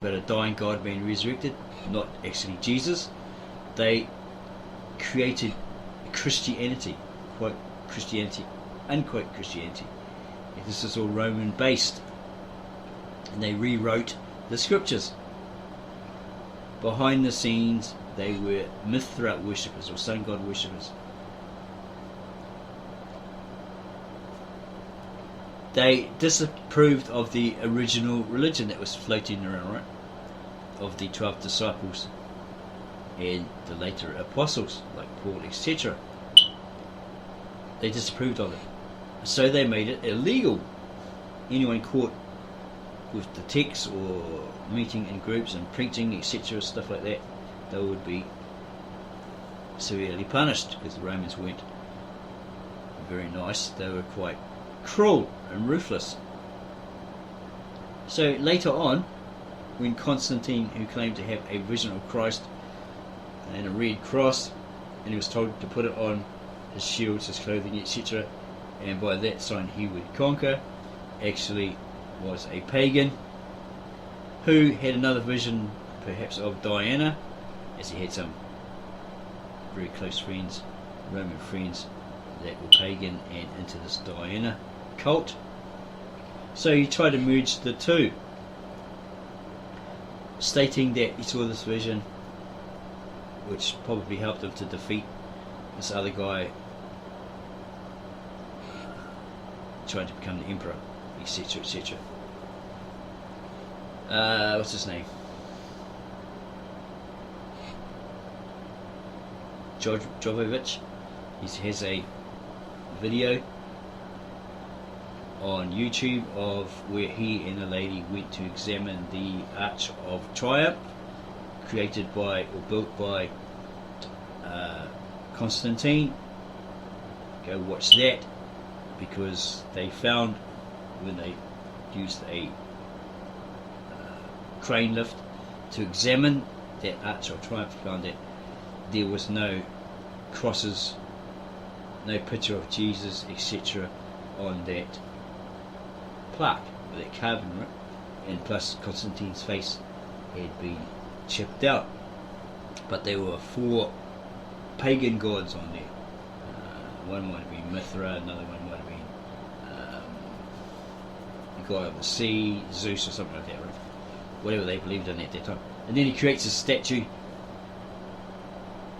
about a dying God being resurrected, not actually Jesus. They created Christianity, quote Christianity, unquote Christianity. This is all Roman based, and they rewrote the scriptures. Behind the scenes, they were Mithra worshippers or sun god worshippers. They disapproved of the original religion that was floating around, right? Of the 12 disciples and the later apostles like Paul, etc. They disapproved of it, so they made it illegal. Anyone caught with the text or meeting in groups and preaching, etc., stuff like that, they would be severely punished, because the Romans weren't very nice. They were quite cruel and ruthless. So later on, when Constantine, who claimed to have a vision of Christ and a red cross, and he was told to put it on his shields, his clothing, etc., and by that sign he would conquer, actually was a pagan who had another vision, perhaps of Diana, as he had some very close friends, Roman friends, that were pagan and into this Diana cult. So he tried to merge the two, stating that he saw this vision, which probably helped him to defeat this other guy trying to become the emperor, etc., etc. What's his name? Jovovich. He has a video on YouTube of where he and a lady went to examine the Arch of Triumph, created by or built by Constantine. Go watch that, because they found, when they used a crane lift to examine that Arch of Triumph, found that there was no crosses, no picture of Jesus, etc. on that plaque, or that carving, right? And plus Constantine's face had been chipped out, but there were 4 pagan gods on there. One might have been Mithra, another one might have been the god of the sea, Zeus or something like that, right? Whatever they believed in at that time. And then he creates a statue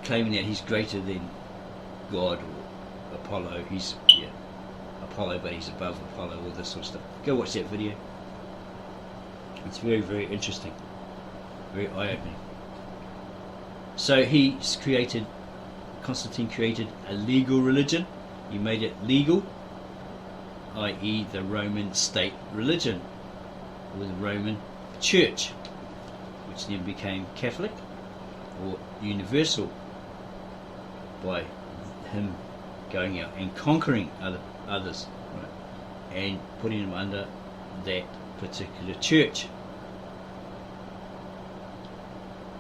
claiming that he's greater than God or Apollo. He's Apollo, but he's above Apollo, all this sort of stuff. Go watch that video. It's very, very interesting, very eye-opening. So Constantine created a legal religion. He made it legal, i.e. the Roman state religion, or the Roman Church, which then became Catholic or universal, by him going out and conquering others, right, and putting them under that particular church.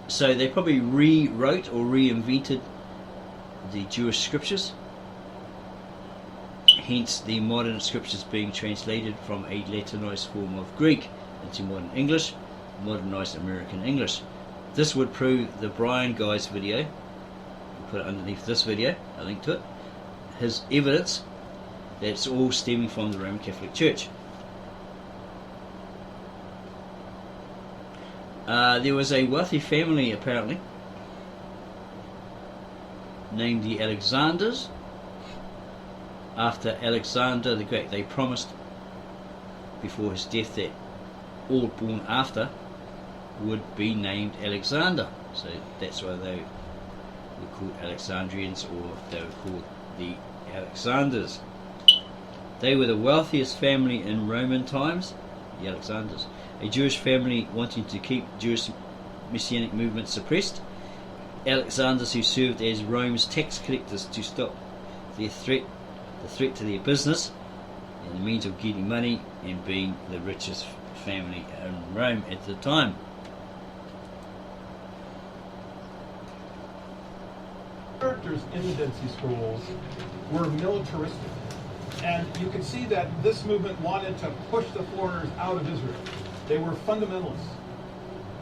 So they probably rewrote or reinvented the Jewish scriptures, hence the modern scriptures being translated from a Latinized form of Greek into modern English, modernized American English. This would prove the Brian guy's video, I'll put it underneath this video, a link to it, his evidence that it's all stemming from the Roman Catholic Church. There was a wealthy family, apparently, named the Alexanders, after Alexander the Great. They promised before his death that all born after would be named Alexander. So that's why they were called Alexandrians, or they were called the Alexanders. They were the wealthiest family in Roman times, the Alexanders. A Jewish family wanting to keep Jewish messianic movement suppressed. Alexanders who served as Rome's tax collectors to stop the threat to their business, and the means of getting money and being the richest family in Rome at the time. Characters in the Dead Sea Scrolls were militaristic, and you can see that this movement wanted to push the foreigners out of Israel. They were fundamentalists.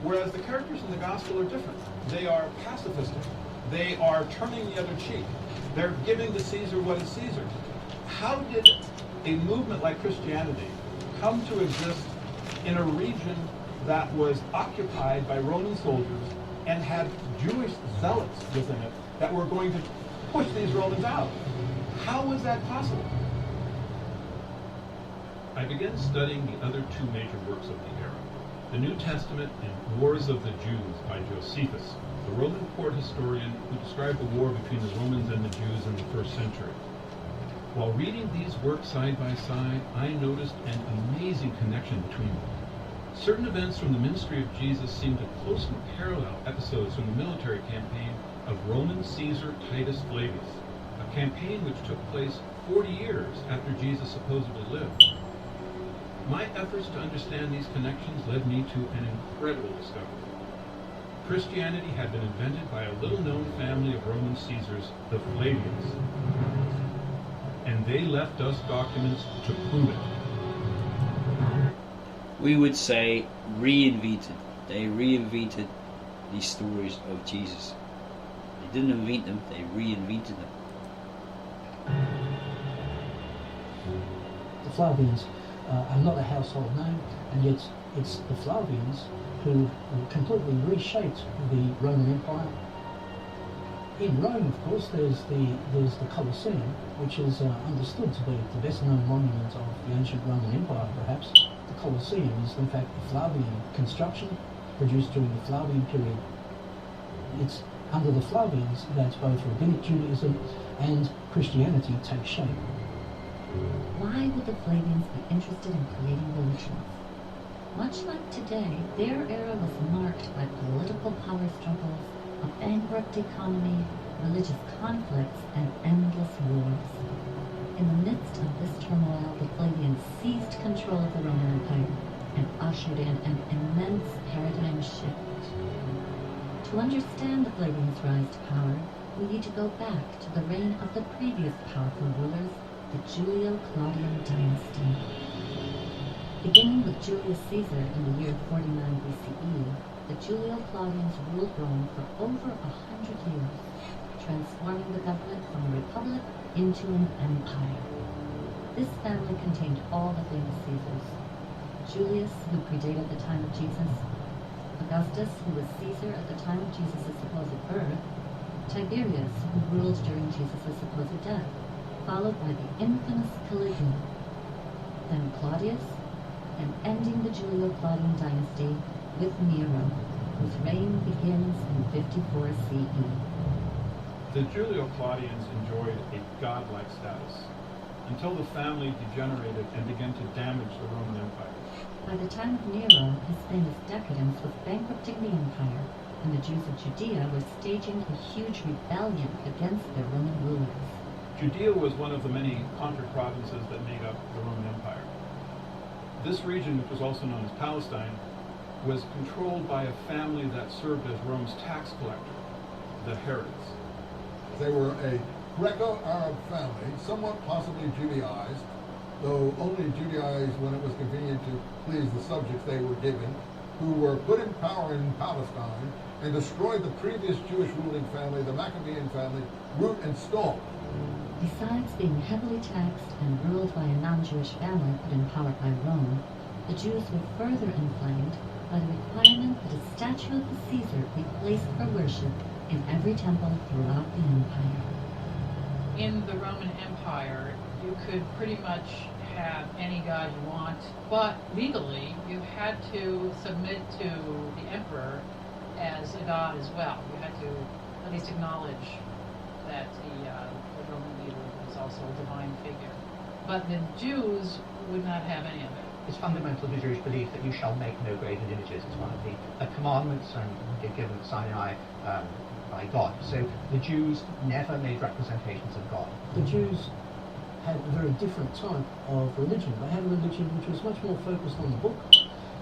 Whereas the characters in the gospel are different. They are pacifistic. They are turning the other cheek. They're giving to Caesar what is Caesar's. How did a movement like Christianity come to exist in a region that was occupied by Roman soldiers and had Jewish zealots within it that were going to push these Romans out? How was that possible? I began studying the other two major works of the era, the New Testament and Wars of the Jews by Josephus, the Roman court historian who described the war between the Romans and the Jews in the first century. While reading these works side by side, I noticed an amazing connection between them. Certain events from the ministry of Jesus seemed to closely parallel episodes from the military campaign of Roman Caesar Titus Flavius, a campaign which took place 40 years after Jesus supposedly lived. My efforts to understand these connections led me to an incredible discovery. Christianity had been invented by a little-known family of Roman Caesars, the Flavians, and they left us documents to prove it. We would say reinvented. They reinvented these stories of Jesus. They didn't invent them, they reinvented them. The Flavians are not a household name, and yet it's the Flavians who completely reshaped the Roman Empire. In Rome, of course, there's the Colosseum, which is understood to be the best-known monument of the ancient Roman Empire, perhaps. The Colosseum is, in fact, a Flavian construction produced during the Flavian period. It's under the Flavians that both Rabbinic Judaism and Christianity take shape. Why would the Flavians be interested in creating religions? Much like today, their era was marked by political power struggles, a bankrupt economy, religious conflicts, and endless wars. In the midst of this turmoil, the Flavians seized control of the Roman Empire and ushered in an immense paradigm shift. To understand the Flavians' rise to power, we need to go back to the reign of the previous powerful rulers, the Julio-Claudian dynasty. Beginning with Julius Caesar in the year 49 BCE, the Julio-Claudians ruled Rome for over 100 years, transforming the government from a republic into an empire. This family contained all the famous Caesars. Julius, who predated the time of Jesus, Augustus, who was Caesar at the time of Jesus' supposed birth, Tiberius, who ruled during Jesus' supposed death, followed by the infamous Caligula, then Claudius, and ending the Julio-Claudian dynasty with Nero, whose reign begins in 54 CE. The Julio-Claudians enjoyed a godlike status until the family degenerated and began to damage the Roman Empire. By the time of Nero, his famous decadence was bankrupting the empire, and the Jews of Judea were staging a huge rebellion against their Roman rulers. Judea was one of the many conquered provinces that made up the Roman Empire. This region, which was also known as Palestine, was controlled by a family that served as Rome's tax collector, the Herods. They were a Greco-Arab family, somewhat possibly Judaized, though only Judaized when it was convenient to please the subjects they were given, who were put in power in Palestine and destroyed the previous Jewish ruling family, the Maccabean family, root and stalk. Besides being heavily taxed and ruled by a non-Jewish family put in power by Rome, the Jews were further inflamed by the requirement that a statue of the Caesar be placed for worship in every temple throughout the empire. In the Roman Empire, you could pretty much have any god you want, but legally you had to submit to the emperor as a god as well. You had to at least acknowledge that the Roman leader was also a divine figure. But the Jews would not have any of it. It's fundamental to Jewish belief that you shall make no graven images. It's one of the commandments given at Sinai by God. So the Jews never made representations of God. The Jews had a very different type of religion. They had a religion which was much more focused on the book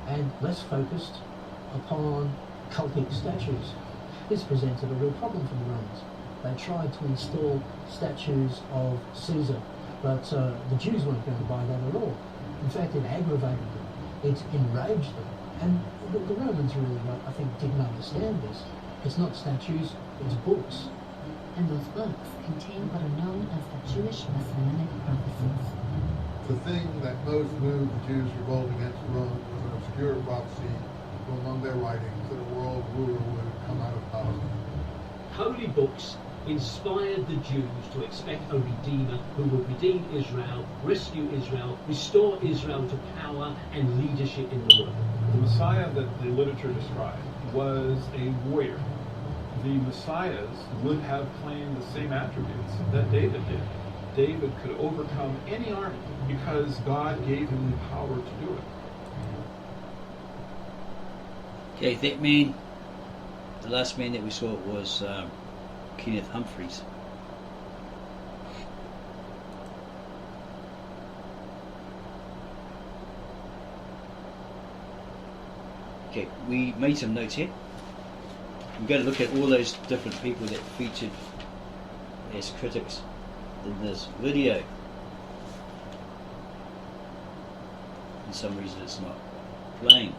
and less focused upon cultic statues. This presented a real problem for the Romans. They tried to install statues of Caesar, but the Jews weren't going to buy that at all. In fact, it aggravated them. It enraged them. And the Romans really, I think, didn't understand this. It's not statues, it's books. And those books contain what are known as the Jewish Messianic prophecies. The thing that most moved the Jews revolt against Rome was an obscure prophecy from among their writings that a world ruler would come out of Palestine. Holy books inspired the Jews to expect a redeemer who would redeem Israel, rescue Israel, restore Israel to power and leadership in the world. The Messiah that the literature described was a warrior. The Messiahs would have claimed the same attributes that David did. David could overcome any army because God gave him the power to do it. Okay, that man, the last man that we saw was Kenneth Humphreys. Okay, we made some notes here. We've got to look at all those different people that featured as critics in this video. For some reason it's not playing.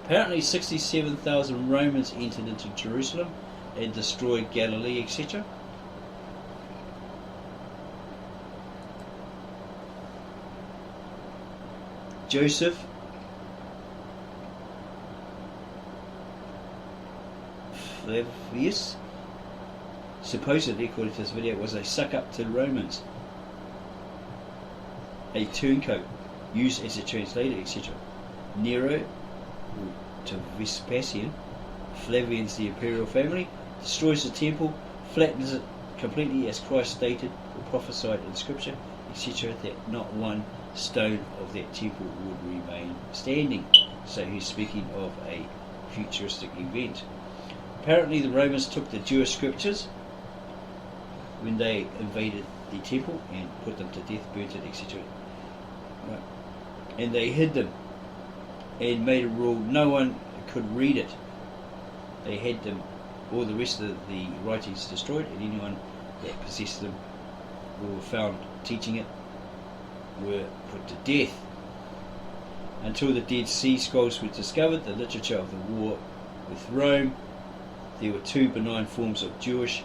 Apparently 67,000 Romans entered into Jerusalem and destroyed Galilee, etc. Joseph Flavius, supposedly, according to this video, was a suck-up to the Romans, a turncoat, used as a translator, etc. Nero to Vespasian, Flavian's the imperial family, destroys the temple, flattens it completely as Christ stated or prophesied in scripture, etc., that not one stone of that temple would remain standing. So he's speaking of a futuristic event. Apparently the Romans took the Jewish scriptures when they invaded the temple and put them to death, burnt it, etc. Right. And they hid them and made a rule no one could read it. They had them, all the rest of the writings destroyed, and anyone that possessed them or were found teaching it were put to death. Until the Dead Sea Scrolls were discovered, the literature of the war with Rome, there were two benign forms of Jewishness,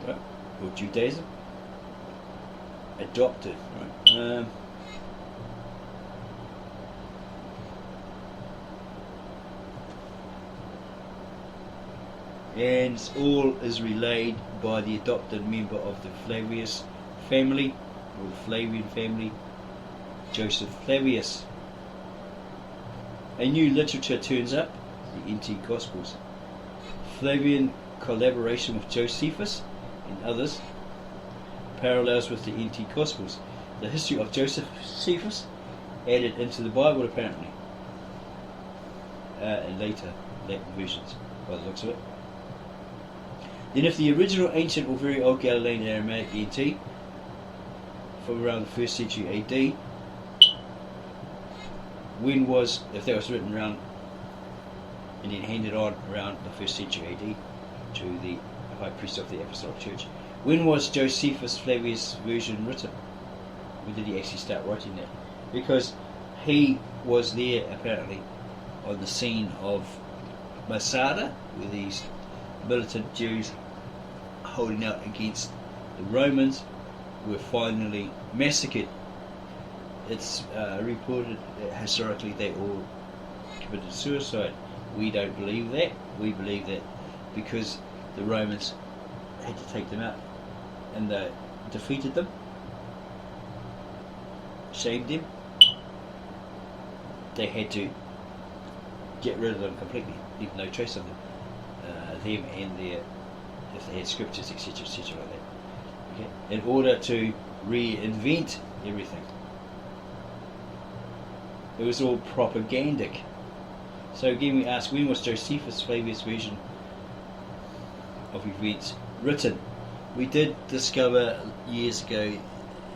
right, or Judaism, adopted, right. And all is relayed by the adopted member of the Flavius family, or the Flavian family, Joseph Flavius. A new literature turns up, the NT Gospels. Flavian collaboration with Josephus and others, parallels with the NT Gospels. The history of Josephus added into the Bible apparently, and later Latin versions by the looks of it. Then if the original ancient or very old Galilean Aramaic NT from around the 1st century AD, if that was written around and then handed on around the 1st century AD to the high priest of the Apostolic Church, when was Josephus Flavius' version written? When did he actually start writing that? Because he was there apparently on the scene of Masada, where these militant Jews holding out against the Romans were finally massacred. It's reported that historically they all committed suicide. We don't believe that. We believe that because the Romans had to take them out and they defeated them, shamed them, they had to get rid of them completely, leave no trace of them, them and their, if they had scriptures, etc., etc., like that. Okay? In order to reinvent everything. It was all propagandic. So again we ask, when was Josephus Flavius' version of events written? We did discover years ago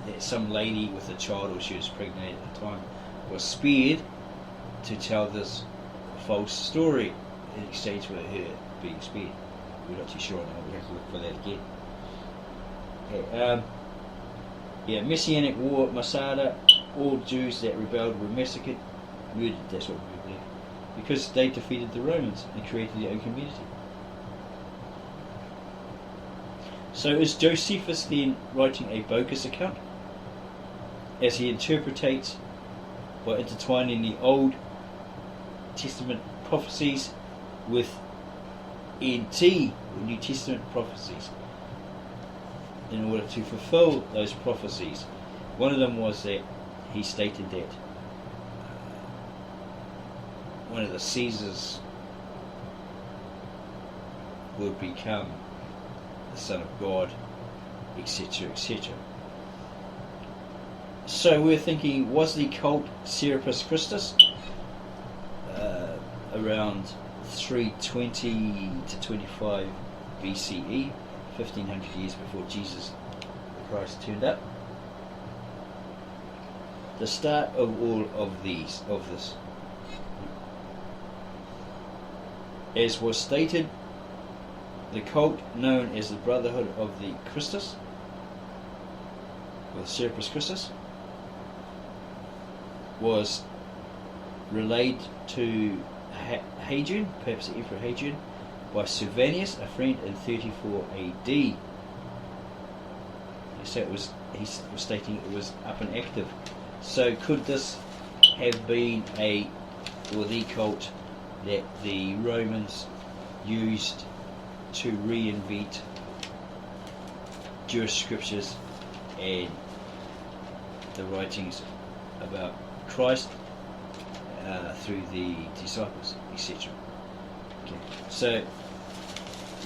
that some lady with a child, or she was pregnant at the time, was spared to tell this false story in exchange for her being spared. We're not too sure now, we have to look for that again. Okay, Messianic War, Masada, all Jews that rebelled were massacred, murdered, that's what we believe, because they defeated the Romans and created their own community. So is Josephus then writing a bogus account, as he interpretates by intertwining the Old Testament prophecies with NT, or New Testament prophecies, in order to fulfill those prophecies? One of them was that he stated that one of the Caesars would become the Son of God, etc., etc. So we're thinking, was the cult Serapis Christus around 320 to 25 BCE, 1500 years before Jesus Christ turned up? The start of all of this, as was stated, the cult known as the Brotherhood of the Christus, or the Serapis Christus, was relayed to Hadrian, perhaps the Emperor Hadrian, by Silvanus, a friend, in 34 AD. So he was stating it was up and active. So could this have been the cult that the Romans used to reinvent Jewish scriptures and the writings about Christ through the disciples, etc. Okay. So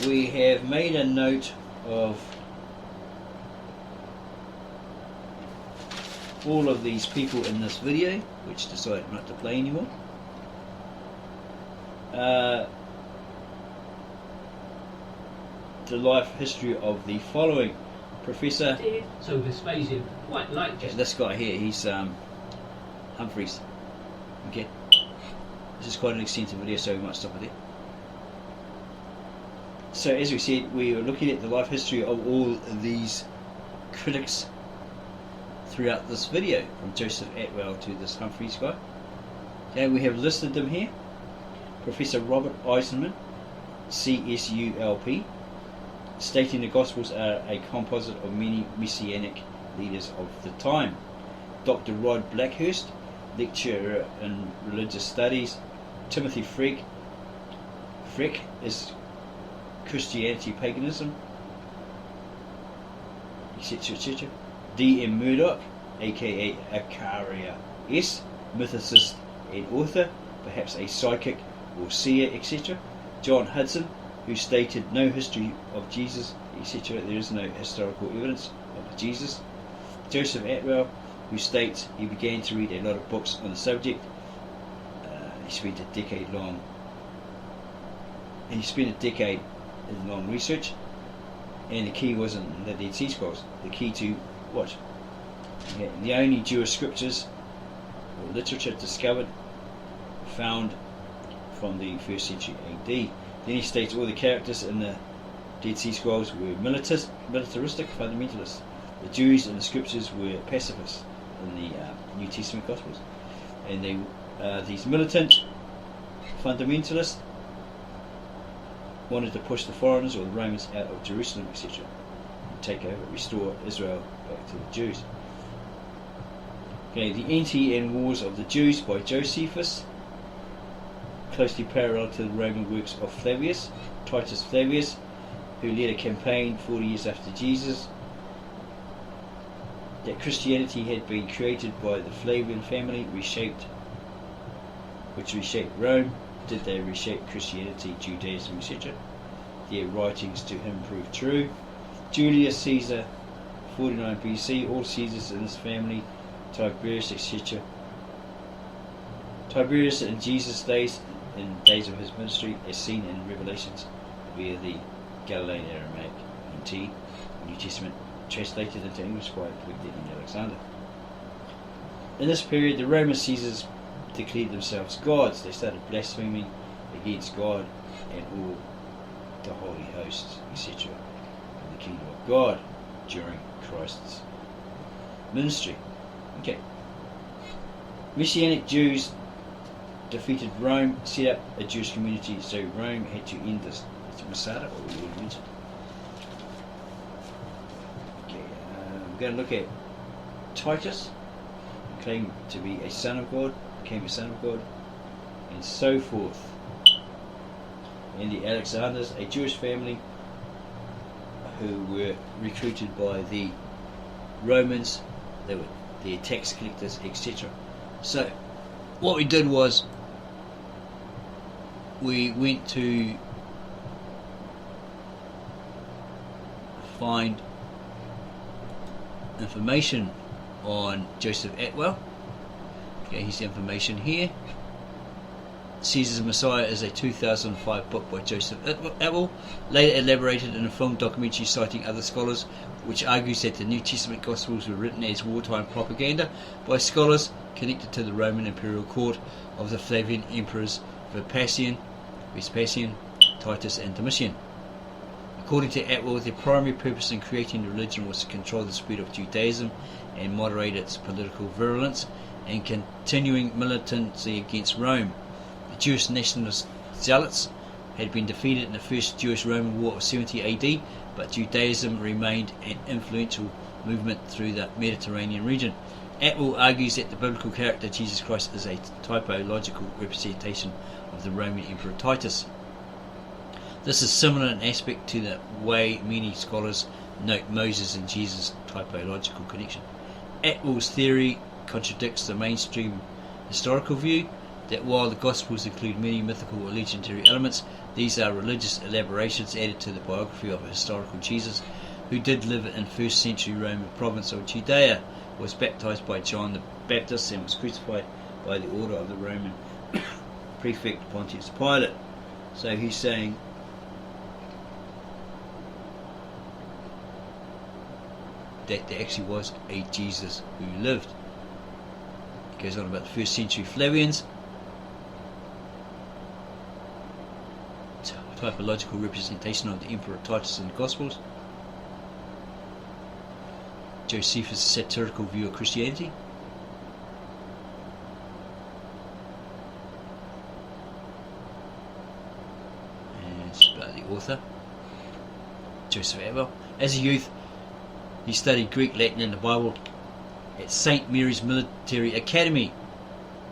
we have made a note of all of these people in this video, which decided not to play anymore. The life history of the following Professor. So Vespasian quite liked it. This guy here, he's Humphreys. Okay, this is quite an extensive video, so we might stop it there. So as we said, we are looking at the life history of all of these critics throughout this video, from Joseph Atwill to this Humphreys guy. Okay, we have listed them here. Professor Robert Eisenman, CSULP, stating the Gospels are a composite of many messianic leaders of the time. Dr. Rod Blackhurst, lecturer in religious studies. Timothy Freck is Christianity, paganism, etc., etc. D.M. Murdoch, aka Acaria S., mythicist and author, perhaps a psychic or seer, etc. John Hudson, who stated no history of Jesus, etc. There is no historical evidence of Jesus. Joseph Atwill, who states he began to read a lot of books on the subject. He spent a decade in long research, and the key wasn't the Dead Sea Scrolls. The key to what? Okay, the only Jewish scriptures or literature discovered, found from the 1st century AD. Then he states all the characters in the Dead Sea Scrolls were militaristic fundamentalists. The Jews in the scriptures were pacifists in the New Testament Gospels, and these militant fundamentalists wanted to push the foreigners or the Romans out of Jerusalem, etc., and take over, restore Israel back to the Jews. Okay, the Anti and Wars of the Jews by Josephus, closely parallel to the Roman works of Flavius, Titus Flavius, who led a campaign 40 years after Jesus, that Christianity had been created by the Flavian family, which reshaped Rome. Did they reshape Christianity, Judaism, etc.? Their writings to him proved true. Julius Caesar, 49 BC, all Caesars in this family, Tiberius, etc. Tiberius in Jesus' days, in days of his ministry, as seen in Revelations via the Galilean Aramaic NT, New Testament, translated into English by Presley Alexander. In this period, the Roman Caesars declared themselves gods. They started blaspheming against God and all the holy hosts, etc., in the kingdom of God during Christ's ministry. Okay. Messianic Jews defeated Rome, set up a Jewish community, so Rome had to end this. It's Masada, or we already mentioned. Okay, we're going to look at Titus, who claimed to be a son of God, became a son of God, and so forth. And the Alexanders, a Jewish family who were recruited by the Romans, they were their tax collectors, etc. So, what we did was we went to find information on Joseph Atwill. Okay, here's the information here. Caesar's Messiah is a 2005 book by Joseph Atwill, later elaborated in a film documentary citing other scholars, which argues that the New Testament Gospels were written as wartime propaganda by scholars connected to the Roman imperial court of the Flavian emperors Vespasian, Titus and Domitian. According to Atwill, their primary purpose in creating the religion was to control the spread of Judaism and moderate its political virulence and continuing militancy against Rome. The Jewish nationalist zealots had been defeated in the First Jewish-Roman War of 70 AD, but Judaism remained an influential movement through the Mediterranean region. Atwill argues that the biblical character Jesus Christ is a typological representation of the Roman Emperor Titus. This is similar in aspect to the way many scholars note Moses and Jesus' typological connection. Atwill's theory contradicts the mainstream historical view that while the Gospels include many mythical or legendary elements, these are religious elaborations added to the biography of a historical Jesus who did live in 1st century Roman province of Judea, was baptized by John the Baptist and was crucified by the order of the Roman prefect Pontius Pilate. So he's saying that there actually was a Jesus who lived. He goes on about the 1st century Flavians, typological representation of the Emperor Titus in the Gospels, Josephus' satirical view of Christianity, and it's about the author, Joseph Atwill. As a youth, he studied Greek, Latin and the Bible at St. Mary's Military Academy.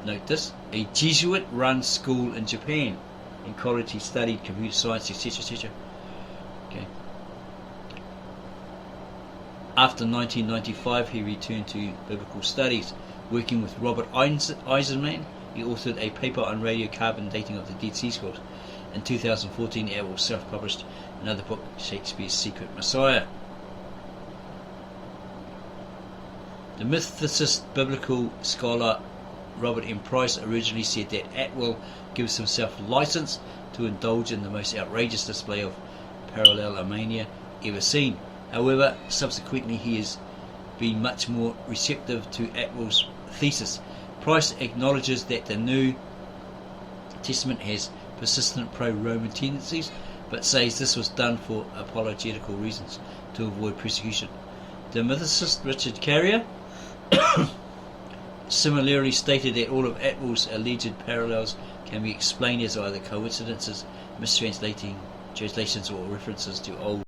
Note this, a Jesuit-run school in Japan. In college he studied computer science, etc., etc. Okay. After 1995 he returned to biblical studies. Working with Robert Eisenman, he authored a paper on radiocarbon dating of the Dead Sea Scrolls. In 2014 Atwill self-published another book, Shakespeare's Secret Messiah. The mythicist biblical scholar Robert M. Price originally said that Atwill gives himself license to indulge in the most outrageous display of parallelomania ever seen. However, subsequently he has been much more receptive to Atwill's thesis. Price acknowledges that the New Testament has persistent pro-Roman tendencies, but says this was done for apologetical reasons, to avoid persecution. The mythicist Richard Carrier similarly stated that all of Atwill's alleged parallels can be explained as either coincidences, translations or references to Old